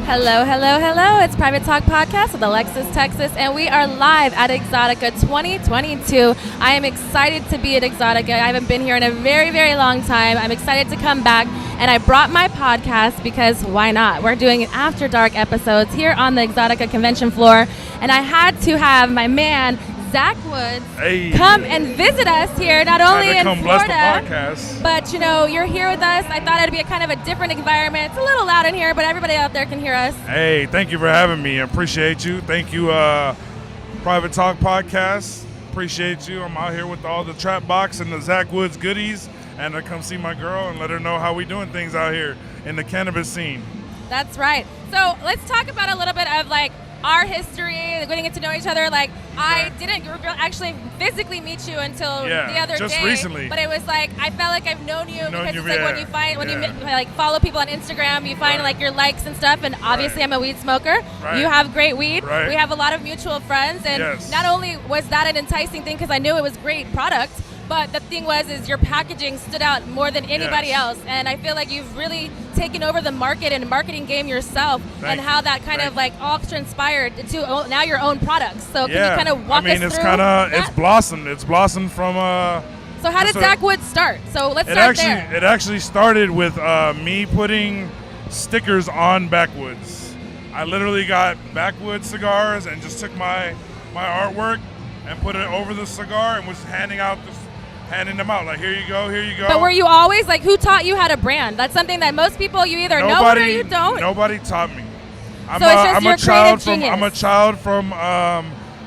Hello, hello, hello. It's Private Talk Podcast with Alexis Texas, and we are live at Exotica 2022. I am excited to be at Exotica. I haven't been here in a very, very long time. I'm excited to come back, and I brought my podcast because why not? We're doing After Dark episodes here on the Exotica convention floor, and I had to have my man, Zackwoods, come and visit us here, not only in Florida, but you're here with us. I thought it'd be a kind of a different environment. It's a little loud in here, but everybody out there can hear us. Hey, thank you for having me. I appreciate you. Thank you, Private Talk Podcast. Appreciate you. I'm out here with all the trap box and the Zackwoods goodies, and I come see my girl and let her know how we doing things out here in the cannabis scene. That's right. So let's talk about a little bit of our history, getting to know each other. I didn't actually physically meet you until the other just day. Recently. But it was I felt like I've known you because it's when you follow people on Instagram, you find your likes and stuff. And obviously, I'm a weed smoker. You have great weed. We have a lot of mutual friends, and not only was that an enticing thing because I knew it was great product, but the thing is your packaging stood out more than anybody else. And I feel like you've really taken over the market and marketing game yourself, and how that kind of all transpired to now your own products. So can you kind of walk us through it's blossomed. It's blossomed from So how did Zackwoods start? So let's start there. It actually started with me putting stickers on Backwoods. I literally got Backwoods cigars and just took my artwork and put it over the cigar and was handing them out here you go, here you go. But were you always who taught you how to brand? That's something that most people you either know it or you don't. Nobody taught me. I'm a child from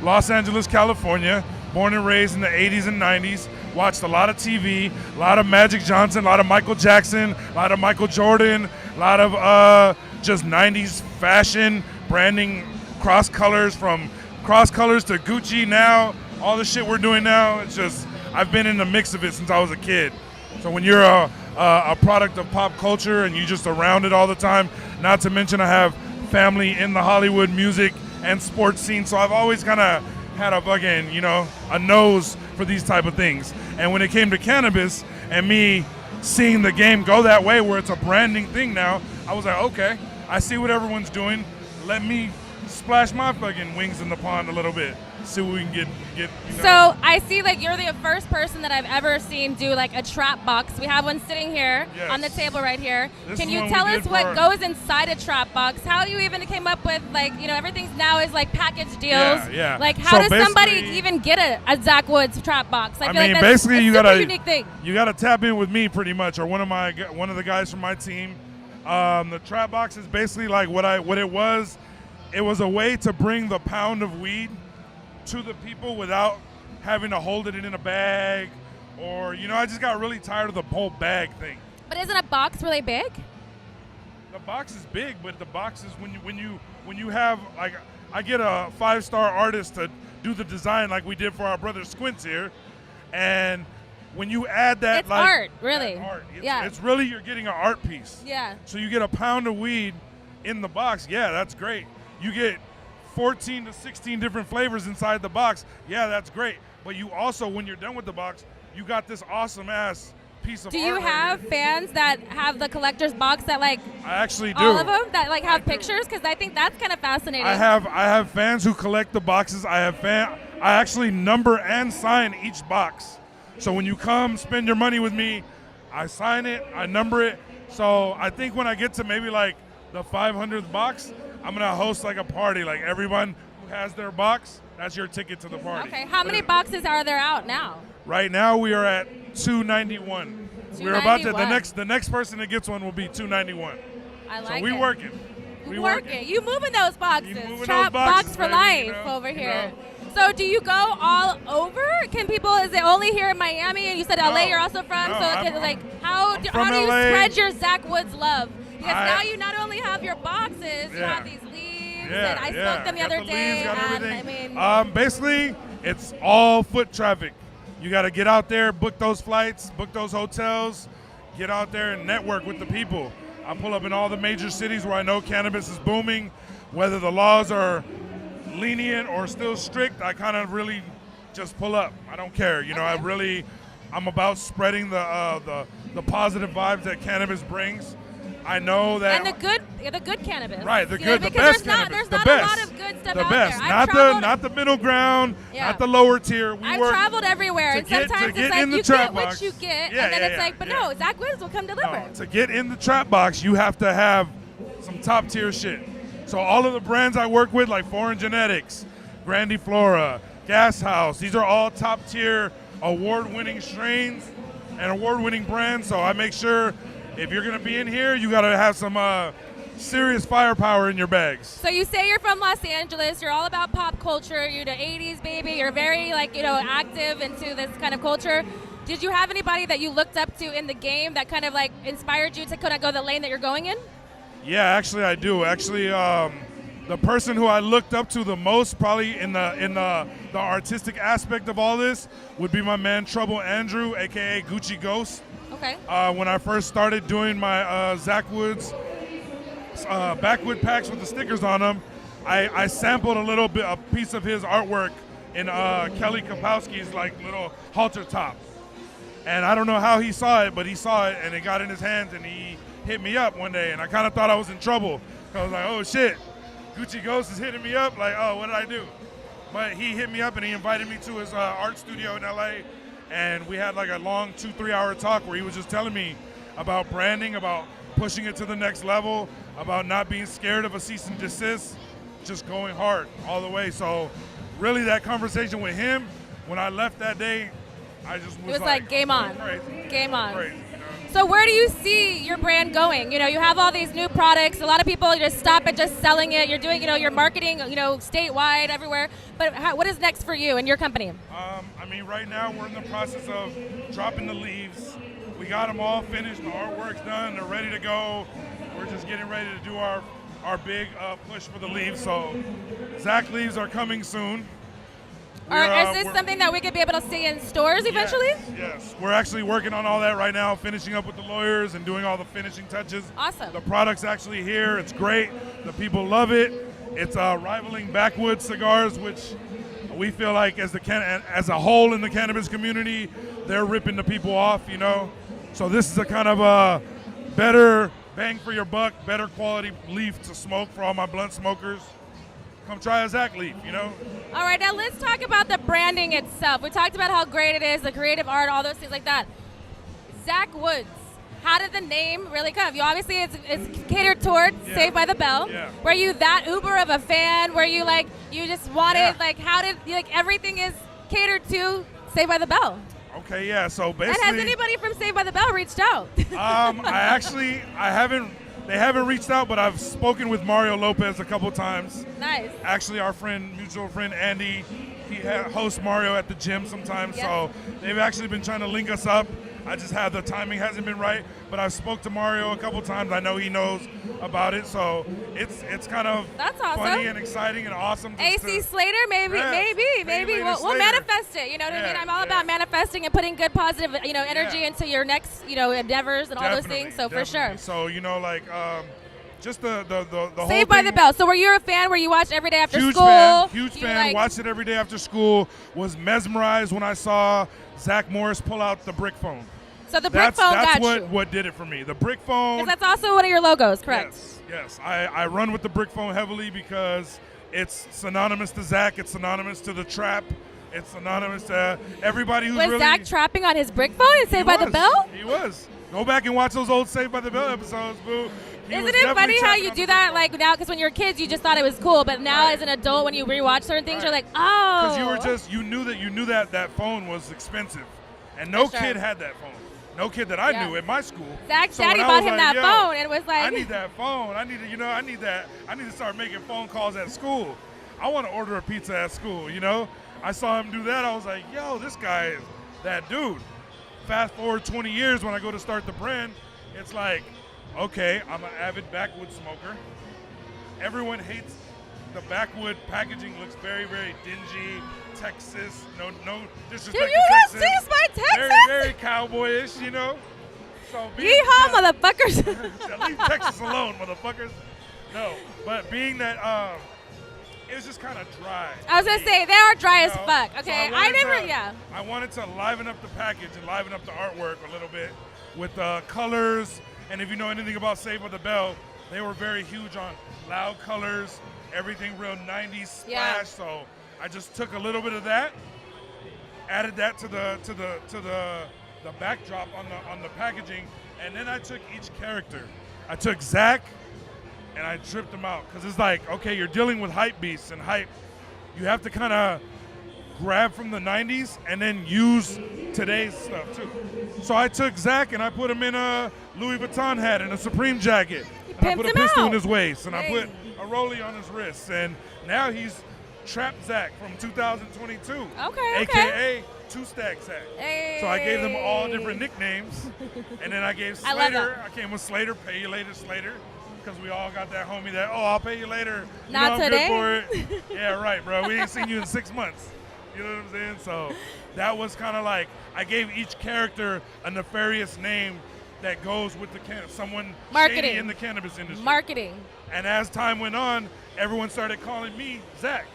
Los Angeles, California, born and raised in the 80s and 90s. Watched a lot of TV, a lot of Magic Johnson, a lot of Michael Jackson, a lot of Michael Jordan, a lot of just 90s fashion, branding, cross colors, from cross colors to Gucci now, all the shit we're doing now. It's just, I've been in the mix of it since I was a kid. So when you're a product of pop culture and you just around it all the time, not to mention I have family in the Hollywood music and sports scene, so I've always kind of had a fucking, a nose for these type of things. And when it came to cannabis and me seeing the game go that way where it's a branding thing now, I was like, okay, I see what everyone's doing. Let me splash my fucking wings in the pond a little bit. See what we can get. So I see you're the first person that I've ever seen do a trap box. We have one sitting here on the table right here. Can you tell us what goes inside a trap box? How you even came up with everything's now is package deals. Yeah. How does somebody even get a Zackwoods trap box? I feel that's a super unique thing. You gotta tap in with me pretty much, or one of the guys from my team. The trap box is basically what it was. It was a way to bring the pound of weed to the people without having to hold it in a bag, or I just got really tired of the whole bag thing. But isn't a box really big? The box is big, but the box is when you have I get a 5-star artist to do the design like we did for our brother Squints here, and when you add that, it's art, really. Art. It's really, you're getting an art piece. Yeah. So you get a pound of weed in the box. Yeah, that's great. You get 14 to 16 different flavors inside the box. Yeah, that's great. But you also, when you're done with the box, you got this awesome ass piece of art. Do you have fans that have the collector's box that I actually do. All of them that have pictures? Because I think that's kind of fascinating. I have fans who collect the boxes. I actually number and sign each box. So when you come spend your money with me, I sign it, I number it. So I think when I get to maybe the 500th box, I'm gonna host a party. Everyone who has their box, that's your ticket to the party. Okay, how many boxes are there out now? Right now we are at 291. We're about to the next person that gets one will be 291. I like it. So we working. You moving those boxes. Trap box for life over here. So do you go all over? Is it only here in Miami? And you said LA you're also from. How do you spread your Zackwoods love? Because now you not only have your boxes, you have these leaves, and I smoked them the other day. Basically, it's all foot traffic. You got to get out there, book those flights, book those hotels, get out there and network with the people. I pull up in all the major cities where I know cannabis is booming, whether the laws are lenient or still strict. I kind of really just pull up. I don't care. I'm about spreading the positive vibes that cannabis brings. I know that. And the good cannabis. Right, the Because best there's cannabis. not The a best. lot of good stuff The out best. there. Not the middle ground, Yeah. not the lower tier. I've traveled everywhere, and sometimes it's like you get what you get, and then it's like, but no, Zackwoods will come deliver. No, to get in the trap box, you have to have some top tier shit. So all of the brands I work with, like Foreign Genetics, Grandiflora, Gas House, these are all top tier, award-winning strains and award-winning brands. So I make sure if you're gonna be in here, you gotta have some serious firepower in your bags. So you say you're from Los Angeles. You're all about pop culture. You're the '80s baby. You're very active into this kind of culture. Did you have anybody that you looked up to in the game that kind of like inspired you to kind of go the lane that you're going in? Yeah, actually I do. Actually, the person who I looked up to the most, probably in the artistic aspect of all this, would be my man Trouble Andrew, aka Gucci Ghost. Okay. When I first started doing my Zackwoods backwood packs with the stickers on them, I sampled a piece of his artwork in Kelly Kapowski's little halter top. And I don't know how he saw it, but he saw it and it got in his hands and he hit me up one day, and I kind of thought I was in trouble. I was like, oh shit, Gucci Ghost is hitting me up, like, oh, what did I do? But he hit me up and he invited me to his art studio in LA, and we had like a long 2-3 hour talk where he was just telling me about branding, about pushing it to the next level, about not being scared of a cease and desist, just going hard all the way. So really that conversation with him, when I left that day, I just was like game on. Crazy. Game on. Crazy. So where do you see your brand going? You have all these new products. A lot of people just stop at just selling it. You're doing, your marketing, statewide, everywhere. But what is next for you and your company? Right now we're in the process of dropping the leaves. We got them all finished. The artwork's done. They're ready to go. We're just getting ready to do our big push for the leaves. So Zack leaves are coming soon. Is this something that we could be able to see in stores eventually? Yes. We're actually working on all that right now, finishing up with the lawyers and doing all the finishing touches. Awesome. The product's actually here. It's great. The people love it. It's rivaling Backwoods cigars, which we feel like as a whole in the cannabis community, they're ripping the people off, So this is a kind of a better bang for your buck, better quality leaf to smoke for all my blunt smokers. Come try a Zack leaf, All right, now let's talk about the branding itself. We talked about how great it is, the creative art, all those things like that. Zackwoods, how did the name really come? You obviously it's catered towards Saved by the Bell. Yeah. Were you that uber of a fan? Were you you just wanted how did everything is catered to Saved by the Bell? Okay, yeah. So basically, and has anybody from Saved by the Bell reached out? They haven't reached out, but I've spoken with Mario Lopez a couple times. Nice. Actually, our mutual friend Andy, he hosts Mario at the gym sometimes, so they've actually been trying to link us up. I just have the timing hasn't been right, but I've spoke to Mario a couple times. I know he knows about it, so it's kind of funny and exciting and awesome. AC Slater, maybe. We'll manifest it. You know what I mean? I'm all about manifesting and putting good, positive, energy into your next, endeavors and all those things. So for sure. So just the whole Saved by the Bell. So were you a fan? Were you watched every day after huge school? Huge fan. Watched it every day after school. Was mesmerized when I saw Zach Morris pull out the brick phone. So the brick phone got you. That's what did it for me. The brick phone. Because that's also one of your logos, correct? Yes. I run with the brick phone heavily because it's synonymous to Zach. It's synonymous to the trap. It's synonymous to everybody who's Was Zach trapping on his brick phone and Saved by the Bell? He was. Go back and watch those old Saved by the Bell episodes, boo. Isn't it funny how you do that now? Because when you were kids, you just thought it was cool, but now as an adult, when you rewatch certain things, you're like, oh. Because you knew that phone was expensive, and no kid had that phone. No kid that I knew at my school. Zach's daddy bought him that phone and was like, I need that phone. I need to start making phone calls at school. I want to order a pizza at school. I saw him do that. I was like, yo, this guy is that dude. Fast forward 20 years when I go to start the brand, it's like, okay, I'm an avid backwood smoker. Everyone hates the backwood packaging. Looks very, very dingy. Texas, no disrespect to Texas. Do you not my Texas? Very, very cowboyish, So yeehaw, motherfuckers. Leave Texas alone, motherfuckers. No, but being that it was just kind of dry. I was gonna say they are dry as fuck. Okay, so I wanted to liven up the package and liven up the artwork a little bit with colors And if you know anything about Saved by the Bell, they were very huge on loud colors, everything real 90s splash. Yeah. So I just took a little bit of that, added that to the backdrop on the packaging, and then I took each character. I took Zack, and I tripped him out because it's like, okay, you're dealing with hype beasts and hype. You have to kind of grab from the 90s and then use today's stuff too. So I took Zack and I put him in a Louis Vuitton hat and a Supreme jacket. And I put a pistol in his waist and I put a rollie on his wrist. And now he's Trap Zack from 2022. Okay. AKA Stack Zack. Hey. So I gave them all different nicknames. And then I gave Slater, I came with Slater, pay you later Slater. Because we all got that homie that, I'll pay you later. Not I'm today. good for it. Yeah, right, bro. We ain't seen you in 6 months. You know what I'm saying? So that was kind of like, I gave each character a nefarious name that goes with someone shady in the cannabis industry. Marketing. And as time went on, everyone started calling me Zack.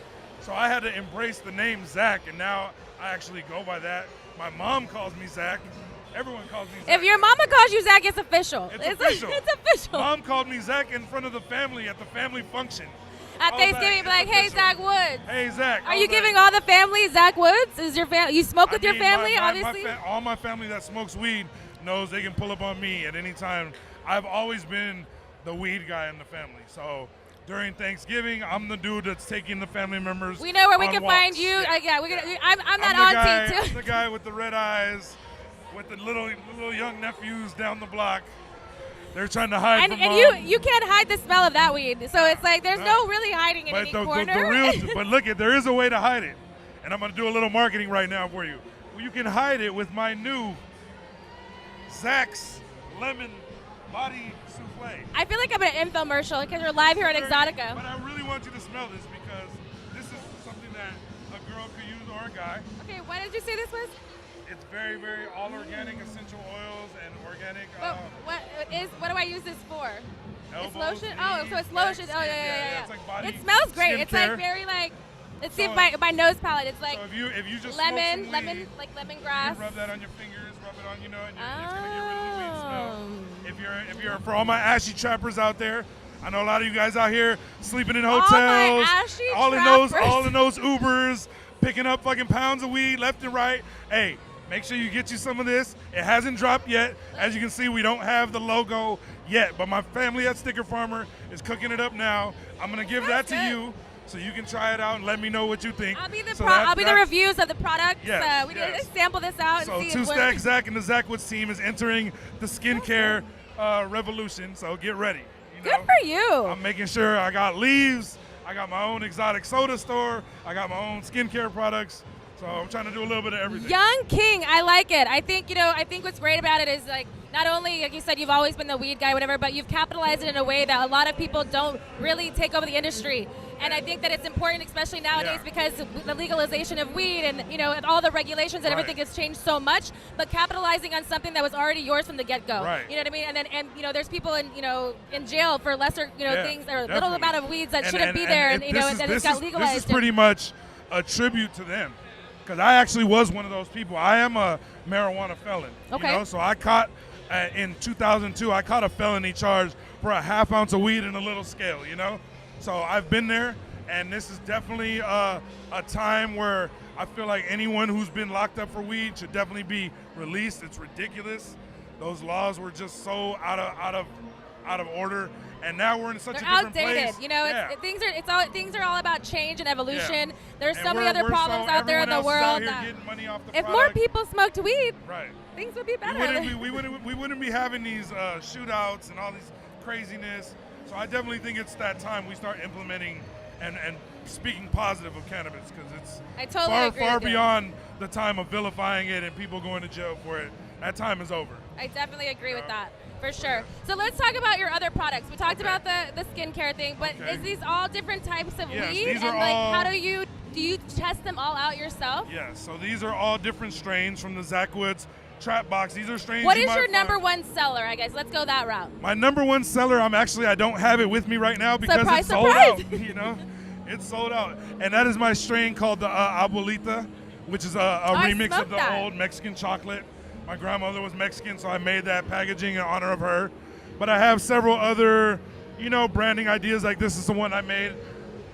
So I had to embrace the name Zack, and now I actually go by that. My mom calls me Zack. Everyone calls me Zack. If your mama calls you Zack, it's official. It's official. It's official. Mom called me Zack in front of the family at the family function. At Thanksgiving, be like, hey, Zackwoods. Hey, Zack. Are you giving all the family Zackwoods? Is your you smoke with your family, obviously? All my family that smokes weed knows they can pull up on me at any time. I've always been the weed guy in the family. So during Thanksgiving, I'm the dude that's taking the family members. We know where we can walks. find you. I'm that auntie, too. I'm the guy with the red eyes, with the little young nephews down the block. They're trying to hide from mom. And you can't hide the smell of that weed. So it's like there's no really hiding in any corner. But look, there is a way to hide it. And I'm going to do a little marketing right now for you. Well, you can hide it with my new Zack's Lemon Body Souffle. I feel like I'm an infomercial because we're live here at Exotica. But I really want you to smell this because this is something that a girl could use or a guy. Okay, what did you say this was? It's very, very all organic essential oils and organic. What do I use this for? Elbows, it's lotion. knees, Oh, so it's lotion. necks, Oh, yeah. It's like body, it smells great. skin It's care. like very like. Let's see if my nose palette. It's like so if you just lemon, smoke some weed, like lemongrass. you rub that on your fingers, rub it on, and it's gonna get rid of the weed smell. If you're for all my ashy trappers out there, I know a lot of you guys out here sleeping in hotels, all in those Ubers, picking up fucking pounds of weed left and right. Hey, make sure you get you some of this. It hasn't dropped yet. As you can see, we don't have the logo yet, but my family at Sticker Farmer is cooking it up now. I'm gonna give that to you, so you can try it out and let me know what you think. I'll be the reviews of the product. Yes, we need to sample this out so and see. Stack Zack and the Zackwoods team is entering the skincare revolution. So get ready. Good for you. I'm making sure I got leaves. I got my own exotic soda store. I got my own skincare products. So I'm trying to do a little bit of everything. Young King, I like it. I think what's great about it is like not only, like you said, you've always been the weed guy, whatever, but you've capitalized it in a way that a lot of people don't really take over the industry. And I think that it's important, especially nowadays, because the legalization of weed and and all the regulations and everything has changed so much. But capitalizing on something that was already yours from the get-go, you know what I mean? And there's people in jail for lesser things or little amount of weeds that shouldn't be there, and it's got legalized. This is pretty much a tribute to them. Because I actually was one of those people. I am a marijuana felon. Okay. So I caught, in 2002, I caught a felony charge for a half ounce of weed in a little scale, So I've been there, and this is definitely a time where I feel like anyone who's been locked up for weed should definitely be released. It's ridiculous. Those laws were just so out of order. And now we're in such a different place. Outdated. Things are all about change and evolution. There's so many other problems out there in the world. If more people smoked weed, things would be better. We wouldn't be having these shootouts and all these craziness. So I definitely think it's that time we start implementing and speaking positive of cannabis, because it's far beyond the time of vilifying it and people going to jail for it. That time is over. I definitely agree with that. For sure. So let's talk about your other products. We talked about the skincare thing, but is these all different types of weed? These are all, how do you test them all out yourself? Yes. So these are all different strains from the Zackwoods Trap Box. These are strains. What is your number one seller? I guess let's go that route. My number one seller, I don't have it with me right now because it's sold out. It's sold out, and that is my strain called the Abuelita, which is a remix of the old Mexican chocolate. My grandmother was Mexican, so I made that packaging in honor of her. But I have several other, branding ideas. Like this is the one I made,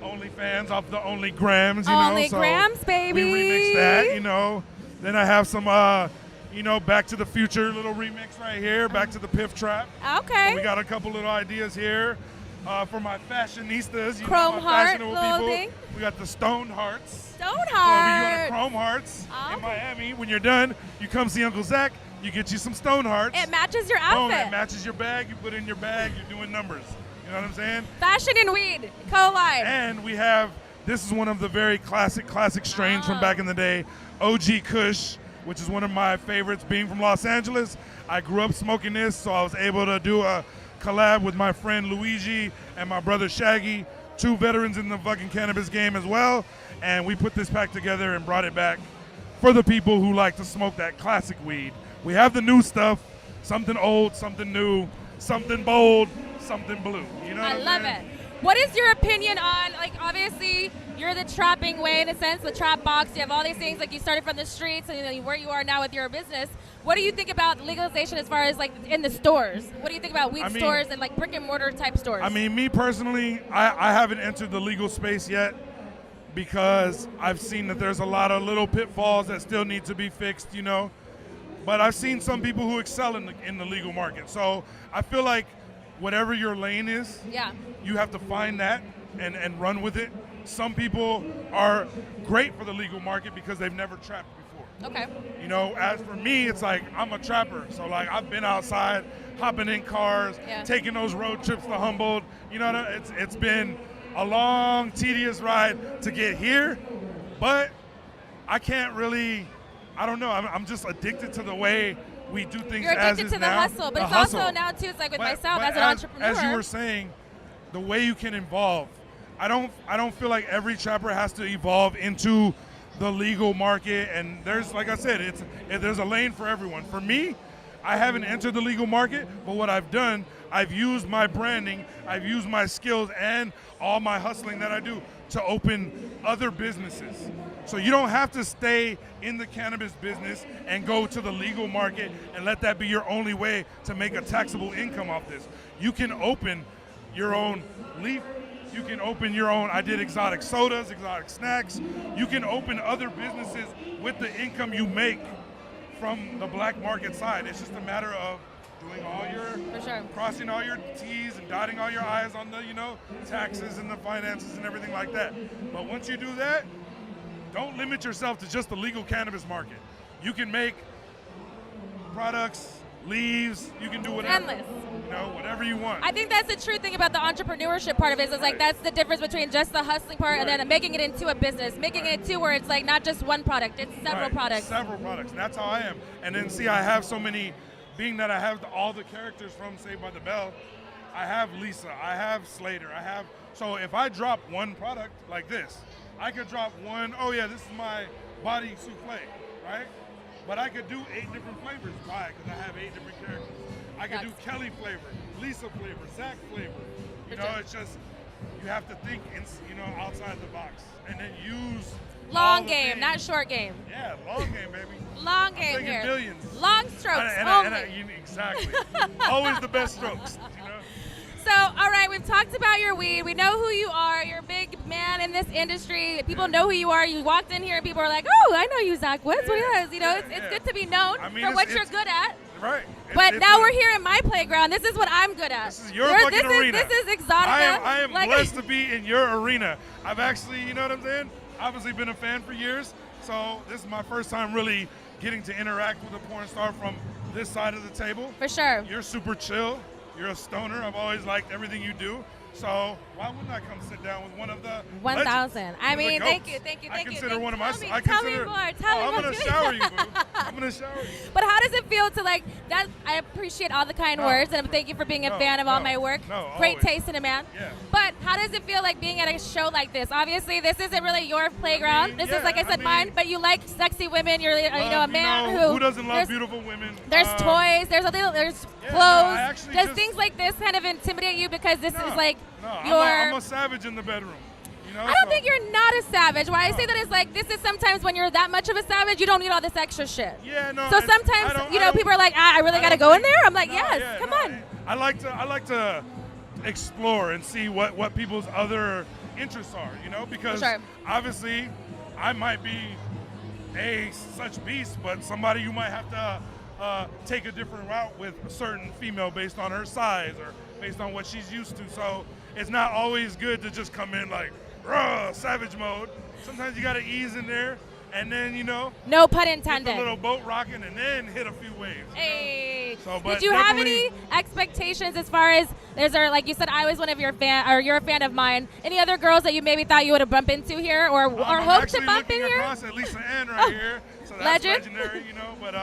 OnlyFans off the Only Grams. Only Grams, baby. We remixed that. Then I have some, Back to the Future little remix right here. Back to the Piff Trap. Okay. So we got a couple little ideas here for my fashionistas. Chrome my heart fashionable little people. thing. We got the Stone Hearts. Stone So Heart. if you go to Chrome Hearts in Miami, when you're done, you come see Uncle Zach. You get you some Stone Hearts. It matches your Boom, outfit. it matches your bag. You put it in your bag. You're doing numbers. You know what I'm saying? Fashion and weed collide. And we have, this is one of the very classic strains from back in the day, OG Kush, which is one of my favorites. Being from Los Angeles, I grew up smoking this, so I was able to do a collab with my friend Luigi and my brother Shaggy, 2 veterans in the fucking cannabis game as well. And we put this pack together and brought it back for the people who like to smoke that classic weed. We have the new stuff, something old, something new, something bold, something blue. You know what I love it. What is your opinion on, like, obviously you're the trapping way in a sense, the trap box. You have all these things, like you started from the streets and where you are now with your business. What do you think about legalization as far as like in the stores? What do you think about weed stores and like brick and mortar type stores? I mean, me personally, I haven't entered the legal space yet because I've seen that there's a lot of little pitfalls that still need to be fixed, But I've seen some people who excel in the legal market. So I feel like whatever your lane is, you have to find that and run with it. Some people are great for the legal market because they've never trapped before. Okay. As for me, it's like I'm a trapper. So like I've been outside, hopping in cars, taking those road trips to Humboldt. It's been a long, tedious ride to get here, but I can't really, I don't know, I'm just addicted to the way we do things. You're addicted to the hustle, but it's also now too, it's like with myself as an entrepreneur. As you were saying, the way you can evolve. I don't feel like every trapper has to evolve into the legal market, and there's, like I said, there's a lane for everyone. For me, I haven't entered the legal market, but what I've done, I've used my branding, I've used my skills and all my hustling that I do to open other businesses. So you don't have to stay in the cannabis business and go to the legal market and let that be your only way to make a taxable income off this. You can open your own leaf. You can open your own, I did exotic sodas, exotic snacks. You can open other businesses with the income you make from the black market side. It's just a matter of doing all your, crossing all your T's and dotting all your I's on the, taxes and the finances and everything like that. But once you do that, don't limit yourself to just the legal cannabis market. You can make products, leaves, you can do whatever. Endless. Whatever you want. I think that's the true thing about the entrepreneurship part of it. Is like that's the difference between just the hustling part and then making it into a business, making it into where it's like not just one product, it's several products. Several products. And that's how I am. And then see, I have so many, being that I have all the characters from Saved by the Bell, I have Lisa, I have Slater, so if I drop one product like this, I could drop one, this is my body souffle, right? But I could do 8 different flavors. Why? Because I have 8 different characters. I could do Kelly flavor, Lisa flavor, Zach flavor. It's just, you have to think, outside the box. And then use long game, not short game. Yeah, long game, baby. Long game I'm here. Billions. Long strokes exactly. Always the best strokes, So, all right, we've talked about your weed. We know who you are. You're a big man in this industry. People know who you are. You walked in here and people are like, oh, I know you, Zackwoods. It's good to be known for what you're good at. Right. But now we're here in my playground. This is what I'm good at. This is your fucking arena. This is Exotica. I am blessed to be in your arena. I've actually, you know what I'm saying? Obviously been a fan for years. So this is my first time really getting to interact with a porn star from this side of the table. For sure. You're super chill. You're a stoner. I've always liked everything you do. So why wouldn't I come sit down with one of the 1,000? I mean, thank you. I consider one of my. Tell me more. I'm gonna shower you, boo. I'm gonna shower you. But how does it feel to like that? I appreciate all the kind words, and thank you for being a fan of all my work. Great taste in a man. Yeah. But how does it feel like being at a show like this? Obviously, this isn't really your playground. This is, like I said, mine. But you like sexy women. You're a man who doesn't love beautiful women. There's toys. There's clothes. Does things like this kind of intimidate you because this is like I'm a savage in the bedroom. I don't think you're not a savage. Why I say that is like this is sometimes when you're that much of a savage, you don't need all this extra shit. Yeah, no. So sometimes people are like, I really got to go in there. I'm like, come on. I like to explore and see what people's other interests are, because obviously I might be a such beast, but somebody you might have to take a different route with a certain female based on her size or based on what she's used to. So it's not always good to just come in like savage mode. Sometimes you got to ease in there, and then no pun intended, get the little boat rocking, and then hit a few waves. Hey, so, did you have any expectations as far as like you said, I was one of your fan, or you're a fan of mine? Any other girls that you maybe thought you would have bumped into here, or hoped to bump in here? Across at Lisa Ann right here, so that's legend. Legendary, But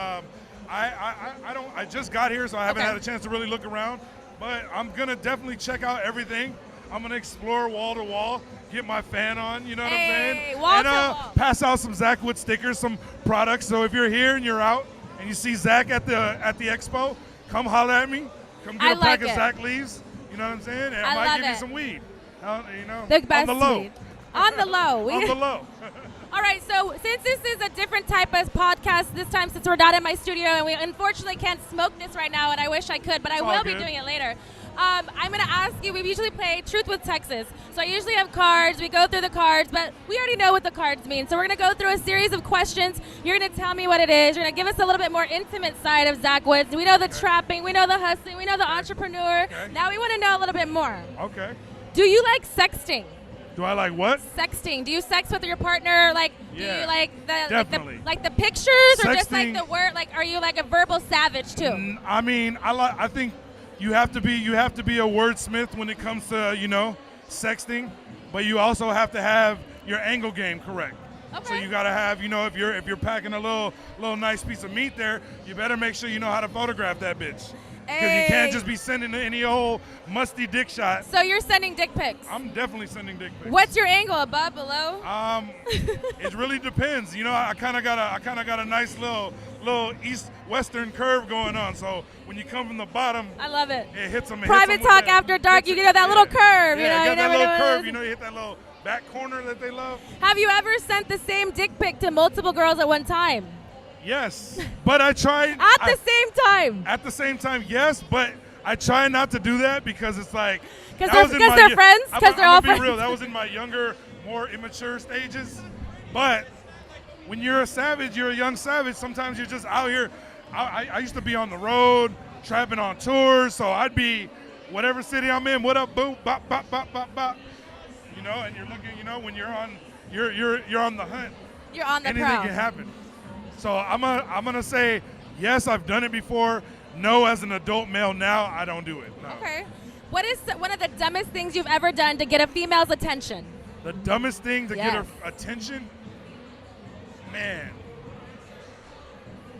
I just got here, so I haven't had a chance to really look around. But I'm gonna definitely check out everything. I'm gonna explore wall to wall, get my fan on, you know what I'm saying? Wall to and wall. Pass out some Zackwoods stickers, some products. So if you're here and you're out and you see Zach at the expo, come holler at me. Come get a pack of Zack leaves. You know what I'm saying? And I might give you some weed. The best on the low. weed. On the low. On the low. All right, so since this is a different type of podcast this time, since we're not in my studio and we unfortunately can't smoke this right now, and I wish I could, but I will be doing it later. I'm going to ask you, we usually play Truth with Texas. So I usually have cards, we go through the cards, but we already know what the cards mean. So we're going to go through a series of questions. You're going to tell me what it is. You're going to give us a little bit more intimate side of Zackwoods. We know the trapping, we know the hustling, we know the entrepreneur. Now we want to know a little bit more. Okay. Do you like sexting? Do I like what? Sexting. Do you sex with your partner? Do you like the pictures, Sexting, or just like the word? Like, are you like a verbal savage too? I mean, I think you have to be a wordsmith when it comes to sexting, but you also have to have your angle game correct. Okay. So you got to have if you're packing a little nice piece of meat there, you better make sure you know how to photograph that bitch. Because you can't just be sending any old musty dick shot. So you're sending dick pics? I'm definitely sending dick pics. What's your angle, above, below? It really depends. I kind of got a nice little east-western curve going on. So when you come from the bottom, I love it. It hits them. Private talk after dark. You get that little curve. Yeah, you got that little curve. You hit that little back corner that they love. Have you ever sent the same dick pic to multiple girls at one time? Yes, but I tried. At the same time? At the same time, yes, but I try not to do that because it's like... Because they're friends? Because they're all friends? I'm gonna be real, that was in my younger, more immature stages. But when you're a savage, you're a young savage, sometimes you're just out here. I used to be on the road, trapping on tours, so I'd be whatever city I'm in, what up, boo, bop, bop, bop, bop, bop. And you're looking, when you're on the hunt. You're on the anything prowl. can happen. So I'm gonna say yes, I've done it before. No, as an adult male now, I don't do it. No. Okay. What is one of the dumbest things you've ever done to get a female's attention? The dumbest thing to get her attention? Man.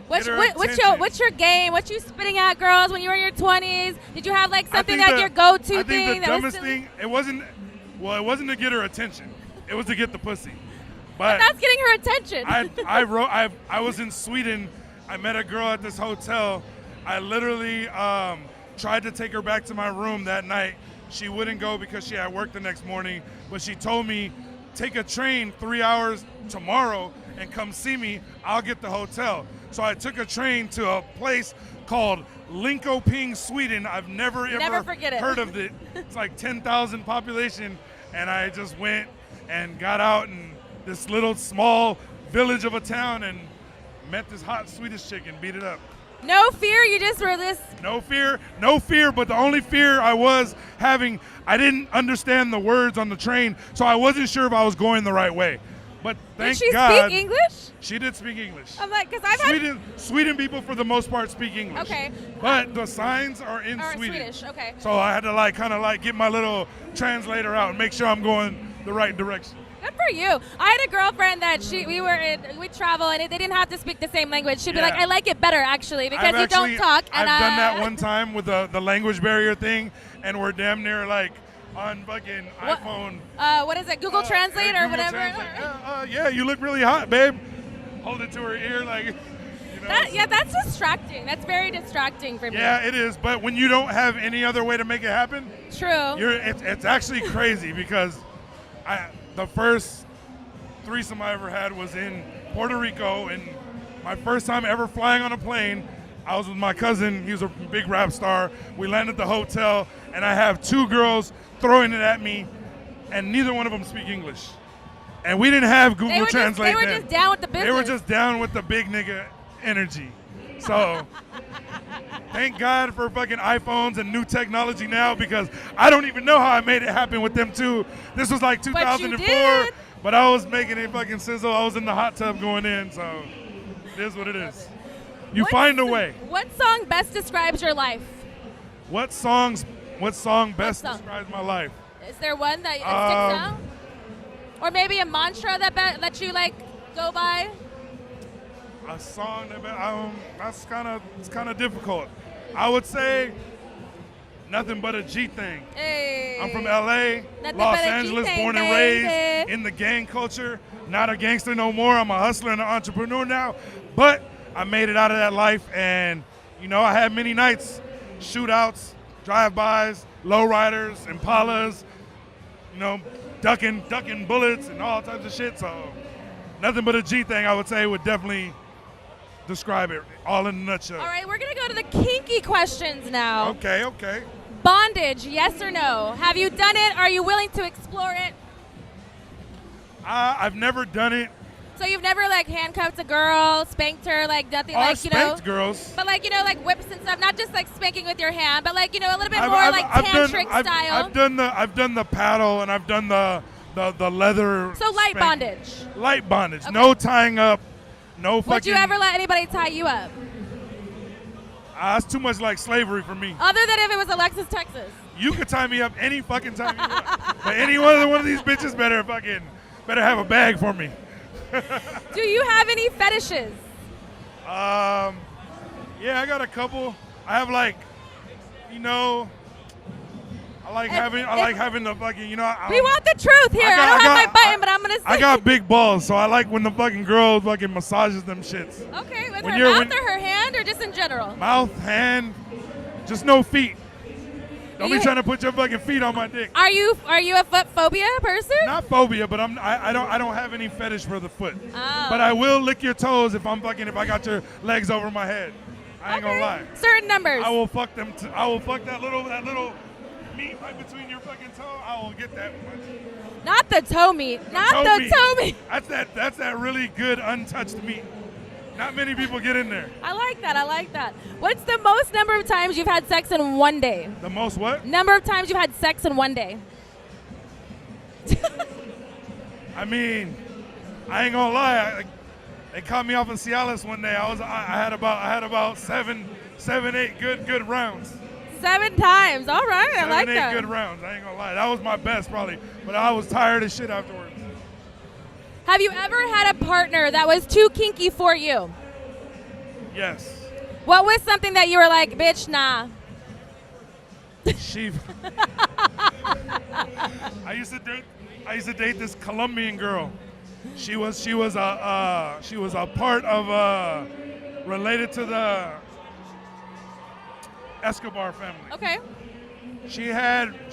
What's your game? What you spitting at girls when you were in your 20s? Did you have like something your go-to thing? I think the dumbest thing, it wasn't to get her attention. It was to get the pussy. But that's getting her attention. I was in Sweden. I met a girl at this hotel. I literally tried to take her back to my room that night. She wouldn't go because she had work the next morning. But she told me, take a train 3 hours tomorrow and come see me. I'll get the hotel. So I took a train to a place called Linköping, Sweden. I've never heard of it. It's like 10,000 population. And I just went and got out in this little small village of a town and met this hot Swedish chick and beat it up. No fear, you just were this. No fear, but the only fear I was having, I didn't understand the words on the train, so I wasn't sure if I was going the right way. But thank God. Did she speak English? She did speak English. I'm like, because Sweden people for the most part speak English. Okay. But the signs are in Swedish. Okay. So I had to kind of get my little translator out and make sure I'm going the right direction. Good for you. I had a girlfriend that we travel and they didn't have to speak the same language. She'd be like, I like it better actually because you don't talk. I've done that one time with the language barrier thing, and we're damn near like on fucking iPhone. What is it? Google Translate or whatever. Yeah, you look really hot, babe. Hold it to her ear like. That's distracting. That's very distracting for me. Yeah, it is. But when you don't have any other way to make it happen, true. It's actually crazy because the first threesome I ever had was in Puerto Rico, and my first time ever flying on a plane, I was with my cousin. He was a big rap star. We landed at the hotel, and I have 2 girls throwing it at me, and neither one of them speak English. And we didn't have Google Translate They were then. just down with the business. They were just down with the big nigga energy. So thank God for fucking iPhones and new technology now, because I don't even know how I made it happen with them too. This was like 2004, but I was making it fucking sizzle. I was in the hot tub going in, so it is what it is. You find a way. What song best describes your life? What song best describes my life? Is there one that sticks out? Or maybe a mantra that you like go by? A song that's kind of difficult. I would say Nothing But a G Thing. Hey. I'm from LA, Los Angeles, born and raised in the gang culture. Not a gangster no more. I'm a hustler and an entrepreneur now. But I made it out of that life, and I had many nights, shootouts, drive-bys, lowriders, Impalas, ducking bullets and all types of shit. So Nothing But a G Thing, I would say, would definitely describe it all in a nutshell. All right, we're going to go to the kinky questions now. Okay. Bondage, yes or no? Have you done it? Are you willing to explore it? I've never done it. So you've never handcuffed a girl, spanked her, nothing spanked girls. But whips and stuff, not just spanking with your hand, but a little bit more tantric style. I've done the paddle, and I've done the leather. So light bondage. Light bondage. Okay. No tying up. No fucking. Would you ever let anybody tie you up? That's too much like slavery for me. Other than if it was Alexis Texas. You could tie me up any fucking time you want. But any one of these bitches better have a bag for me. Do you have any fetishes? Yeah, I got a couple. I have I like having the fucking, we want the truth here. I don't have my button, but I'm going to say. I got big balls, so I like when the fucking girl fucking massages them shits. Okay, with her mouth or her hand, or just in general? Mouth, hand, just no feet. Don't be trying to put your fucking feet on my dick. Are you a foot phobia person? Not phobia, but I don't have any fetish for the foot. Oh. But I will lick your toes if I got your legs over my head. I ain't gonna lie. Certain numbers. I will fuck them. I will fuck that little meat right between your fucking toe. I will get that much. Not the toe meat. Toe meat. That's that really good untouched meat. Not many people get in there. I like that. What's the most number of times you've had sex in one day? The most what? Number of times you've had sex in one day. I mean, I ain't gonna lie. They caught me off in Cialis one day. I had about seven, 8 good rounds. 7 times. All right, I like that. 7, 8 good rounds. I ain't gonna lie. That was my best probably, but I was tired as shit afterwards. Have you ever had a partner that was too kinky for you? Yes. What was something that you were like, bitch, nah? I used to date this Colombian girl. She was a part of related to the Escobar family. Okay. She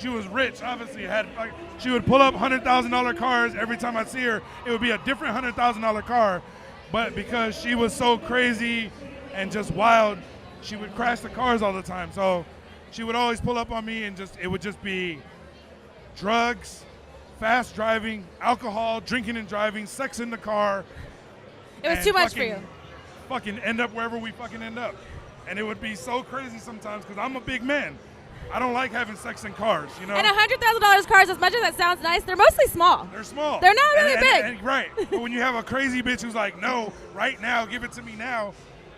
was rich, obviously. She would pull up $100,000 cars every time I see her. It would be a different $100,000 car, but because she was so crazy and just wild, she would crash the cars all the time. So she would always pull up on me, and it would just be drugs, fast driving, alcohol, drinking and driving, sex in the car. It was too much for you. Fucking end up wherever we fucking end up. And it would be so crazy sometimes because I'm a big man. I don't like having sex in cars, And $100,000 cars, as much as that sounds nice, they're mostly small. They're small. They're not really big. Right. But when you have a crazy bitch who's like, no, right now, give it to me now,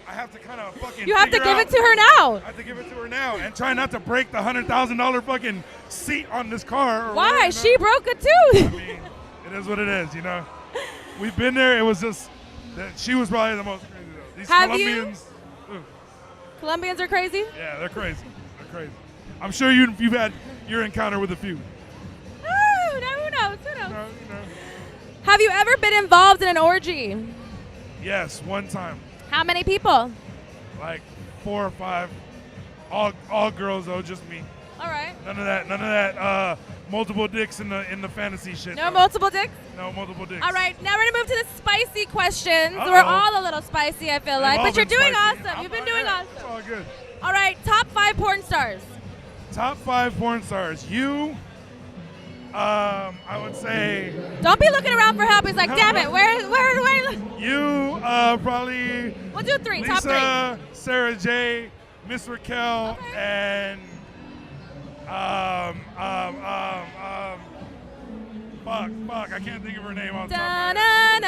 I have to kind of fucking You have to give it to her now. I have to give it to her now and try not to break the $100,000 fucking seat on this car. Why? Whatever, She broke it too. I mean, it is what it is, We've been there. It was just that she was probably the most crazy though. These Colombians. Colombians are crazy? Yeah, they're crazy. They're crazy. I'm sure you've had your encounter with a few. Oh, no, who knows? No. Have you ever been involved in an orgy? Yes, one time. How many people? Like 4 or 5. All girls though, just me. All right. None of that multiple dicks in the fantasy shit. No multiple dicks? No multiple dicks. All right, now we're going to move to the spicy questions. Uh-oh. We're all a little spicy, I feel like. But you're doing spicy. awesome. You've been doing It's awesome. all good. All right, top 5 porn stars. Top 5 porn stars. You, I would say. Don't be looking around for help. He's like, damn it, where? You, probably. We'll do 3, top 3. Lisa, Sarah J, Miss Raquel, Okay. and fuck, I can't think of her name off the top of my head.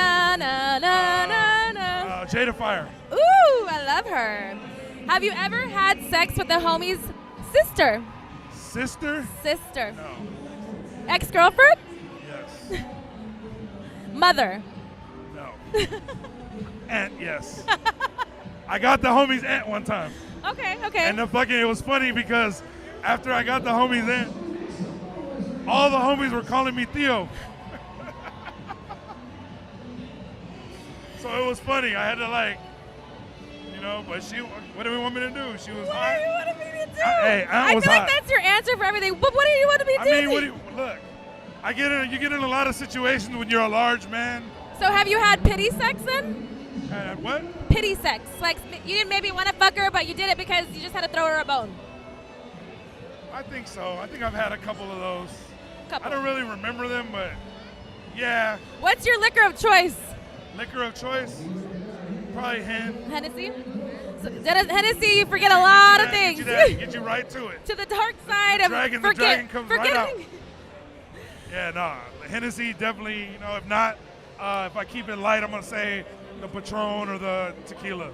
Jada Fire. Ooh, I love her. Have you ever had sex with a homie's sister? Sister? Sister. No. Ex-girlfriend? Yes. Mother? No. Aunt, yes. I got the homie's aunt one time. Okay. And it was funny because after I got the homie's aunt, all the homies were calling me Theo. So it was funny. I had to but what do we want me to do? She was What hot. do you want me to do? Hey, I was feel hot. like that's your answer for everything. But what do you want me to do? I mean, look, you get in a lot of situations when you're a large man. So have you had pity sex then? What? Pity sex. Like you didn't maybe want to fuck her, but you did it because you just had to throw her a bone. I think so. I think I've had a couple of those. Couple. I don't really remember them, but yeah. What's your liquor of choice? Liquor of choice? Probably Hennessy? So, Hennessy, you forget a lot of things. Get you right to it. To the dark side of The dragon comes right out. forgetting. Yeah, no. Hennessy definitely, if not, if I keep it light, I'm going to say the Patron or the tequila.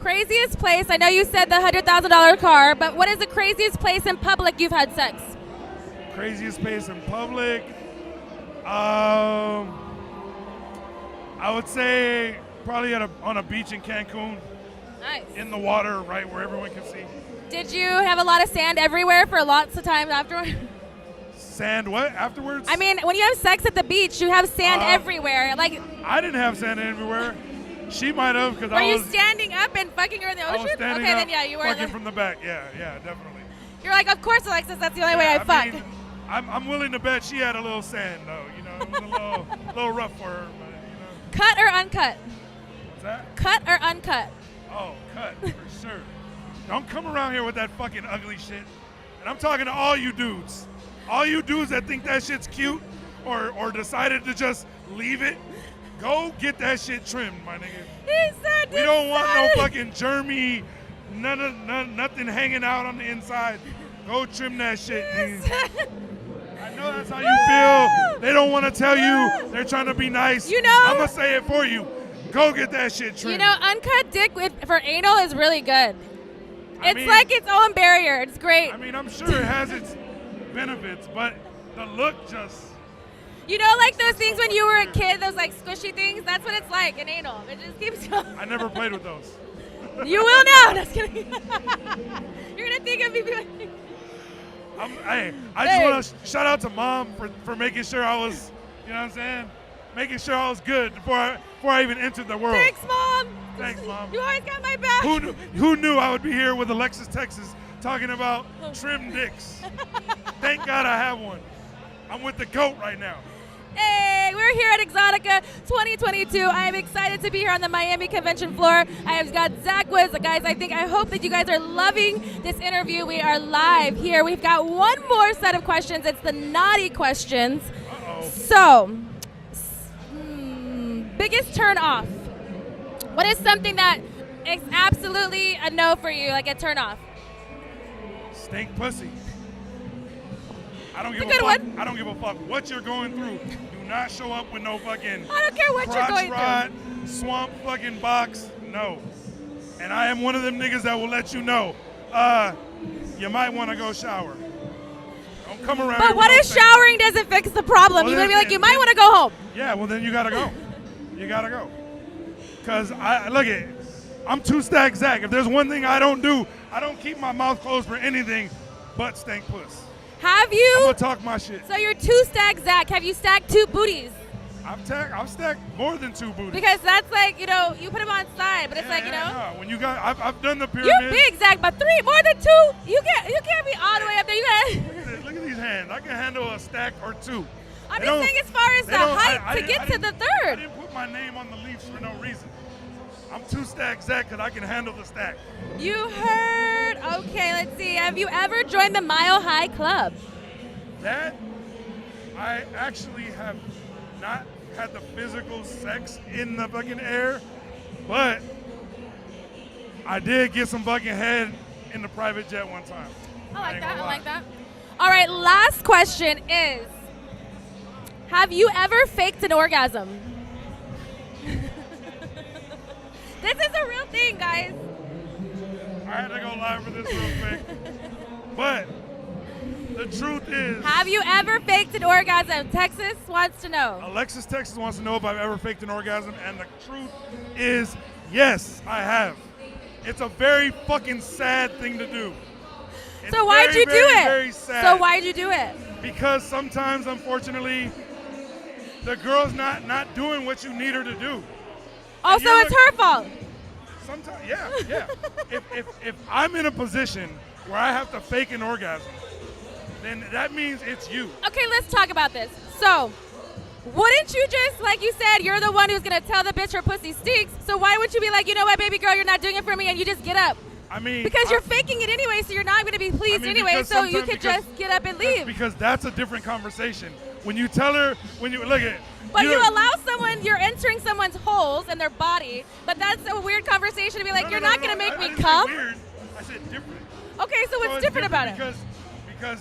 Craziest place, I know you said the $100,000 car, but what is the craziest place in public you've had sex? Craziest place in public? I would say probably on a beach in Cancun. Nice. In the water, right where everyone can see. Did you have a lot of sand everywhere for lots of times afterward? Sand what? Afterwards? I mean, when you have sex at the beach, you have sand everywhere. Like, I didn't have sand everywhere. She might have because were you standing up and fucking her in the ocean? I was standing okay, up, then yeah, you were. fucking from the back. Yeah, definitely. You're like, of course, Alexis. That's the only way I fuck. mean, I'm willing to bet she had a little sand though. It was a little rough for her. But, Cut or uncut? What's that? Cut or uncut? Oh, cut for sure. Don't come around here with that fucking ugly shit. And I'm talking to all you dudes. All you dudes that think that shit's cute or decided to just leave it, go get that shit trimmed, my nigga. He said We don't want no fucking germy, nothing hanging out on the inside. Go trim that shit, nigga. I know that's how you feel. They don't want to tell you. They're trying to be nice. I'm going to say it for you. Go get that shit trimmed. Uncut dick for anal is really good. It's like its own barrier. It's great. I mean, I'm sure it has its benefits, but the look just... like those things when you were a kid, those like squishy things? That's what it's like in anal. It just keeps going. I never played with those. You will now. Just kidding. You're going to think of me being... I just want to shout out to Mom for making sure I was, making sure I was good before I even entered the world. Thanks, Mom. Thanks, Mom. You always got my back. Who knew I would be here with Alexis Texas talking about trim dicks? Thank God I have one. I'm with the GOAT right now. Hey, we're here at Exotica 2022. I am excited to be here on the Miami convention floor. I have got Zackwoods. Guys, I hope that you guys are loving this interview. We are live here. We've got one more set of questions. It's the naughty questions. Uh-oh. So, biggest turn off. What is something that is absolutely a no for you, like a turn off? Stink pussy. I don't give It's a good one. I don't give a fuck what you're going through. Do not show up with no fucking I don't care what you're going rod, swamp fucking box. No. And I am one of them niggas that will let you know. You might want to go shower. Don't come around. But what if showering doesn't fix the problem? Well, You're gonna be like, you might then- want to go home. Yeah, well then you gotta go. You gotta go. Cause I'm two Stack Zack. If there's one thing I don't do, I don't keep my mouth closed for anything but stank puss. Have I'm you? gonna talk my shit. So you're two Stack Zack. Have you stacked two booties? I've stacked more than two booties. Because that's like, you put them on side, but it's like, No, when you got, I've done the pyramid. You're big, Zack, but more than two, you can't be all the way up there. You got. Look at these hands. I can handle a stack or two. I'm just saying as far as the height to get to the I third. didn't put my name on the Leafs for no reason. I'm 2 Stack Zack because I can handle the stack. You heard. Okay, let's see. Have you ever joined the Mile High Club? That, I actually have not had the physical sex in the fucking air, but I did get some fucking head in the private jet one time. I like that. All right, last question is, have you ever faked an orgasm? This is a real thing, guys. I had to go live for this real quick. But the truth is... Have you ever faked an orgasm? Texas wants to know. Alexis Texas wants to know if I've ever faked an orgasm, and the truth is, yes, I have. It's a very fucking sad thing to do. So why'd you do it? Very sad. So why'd you do it? Because sometimes, unfortunately, the girl's not doing what you need her to do. Oh, so it's her fault. Sometimes, yeah. if I'm in a position where I have to fake an orgasm, then that means it's you. Okay, let's talk about this. So, wouldn't you just, like you said, you're the one who's going to tell the bitch her pussy stinks, so why would you be like, you know what, baby girl, you're not doing it for me, and you just get up? I mean... Because you're faking it anyway, so you're not going to be pleased anyway, so you could just get up and leave. Because that's a different conversation. When you tell her, look at it. But you allow someone, you're entering someone's holes in their body, but that's a weird conversation to be like, you're not going to make me come? Weird. I said different. Okay, so what's different about it? Because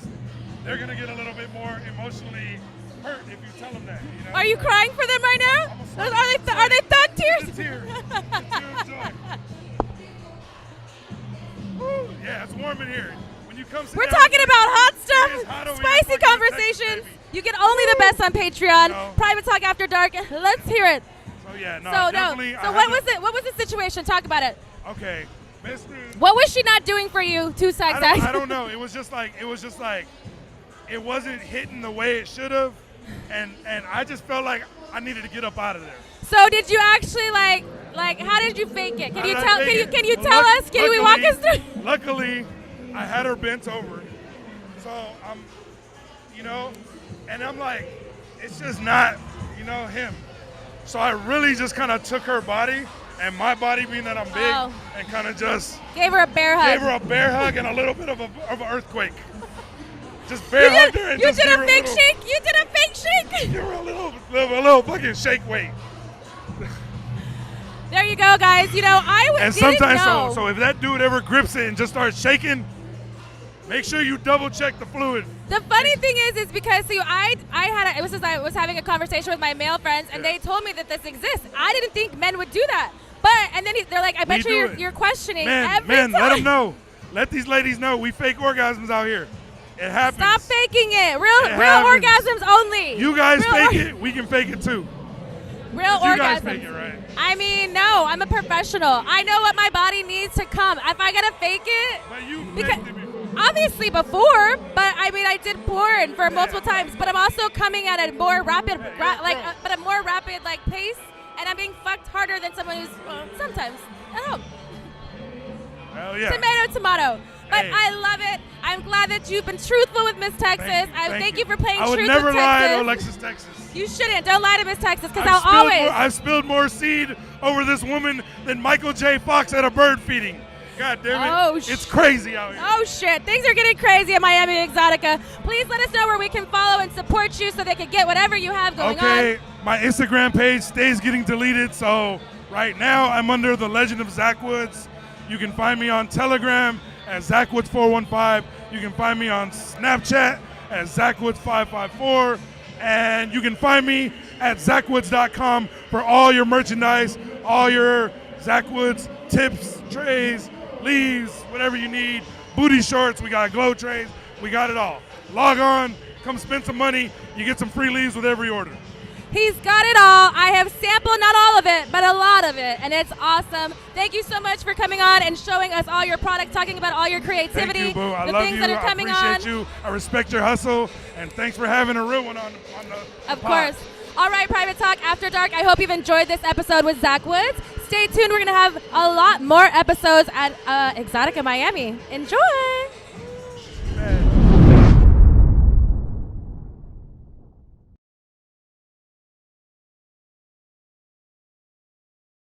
they're going to get a little bit more emotionally hurt if you tell them that. You know? Are you crying for them right now? Are they thug tears? The tear of joy. Woo, yeah, it's warm in here. When you come sit We're down, talking about hot stuff, hot over spicy here, conversations. Texas, You get only the best on Patreon. No. Private Talk After Dark. Let's hear it. So yeah, no, So definitely. So what was it? What was the situation? Talk about it. Okay, Mr. What was she not doing for you, 2 Stack Zack? I don't know. It was just like it wasn't hitting the way it should have, and I just felt like I needed to get up out of there. So did you actually like how did you fake it? Can you tell? Can you tell us? Can we walk us through? Luckily, I had her bent over, so I'm, and I'm like, it's just not, him. So I really just kind of took her body, and my body being that I'm big, and kind of just gave her a bear hug. Gave her a bear hug and a little bit of an earthquake. Just bear hugged her and you just did a fake shake. You did a fake shake. Give her a little fucking shake weight. There you go, guys. I was. And sometimes, so if that dude ever grips it and just starts shaking, make sure you double check the fluid. The funny thing is because I was having a conversation with my male friends, and they told me that this exists. I didn't think men would do that, and then they're like, I bet you're questioning every time. Let them know. Let these ladies know we fake orgasms out here. It happens. Stop faking it. Real orgasms only. You guys fake it. We can fake it too. Real orgasms. You guys fake it, right? I mean, no. I'm a professional. I know what my body needs to come. If I gotta fake it, but you faked it before. Obviously before, but I mean, I did porn for multiple times. But I'm also coming at a more rapid, pace, and I'm being fucked harder than someone who's sometimes at home. Hell yeah. Tomato. But I love it. I'm glad that you've been truthful with Miss Texas. Thank you for playing truth with Texas. I would never lie to Alexis Texas. You shouldn't. Don't lie to Miss Texas, because I'll always. I've spilled more seed over this woman than Michael J. Fox at a bird feeding. God damn it. Oh, it's crazy out here. Oh, shit. Things are getting crazy at Miami Exotica. Please let us know where we can follow and support you so they can get whatever you have going on. Okay, my Instagram page stays getting deleted, so right now I'm under the Legend of Zackwoods. You can find me on Telegram at Zackwoods415. You can find me on Snapchat at Zackwoods554. And you can find me at Zackwoods.com for all your merchandise, all your Zackwoods tips, trays, leaves, whatever you need. Booty shorts, we got glow trays, we got it all. Log on, come spend some money. You get some free leaves with every order. He's got it all. I have sampled not all of it, but a lot of it, and it's awesome. Thank you so much for coming on and showing us all your product, talking about all your creativity, Thank you, boo. I the love things you. that are coming I appreciate you. I respect your hustle, and thanks for having a real one on the Of pod. course. All right, Private Talk After Dark. I hope you've enjoyed this episode with Zackwoods. Stay tuned. We're going to have a lot more episodes at Exotica Miami. Enjoy.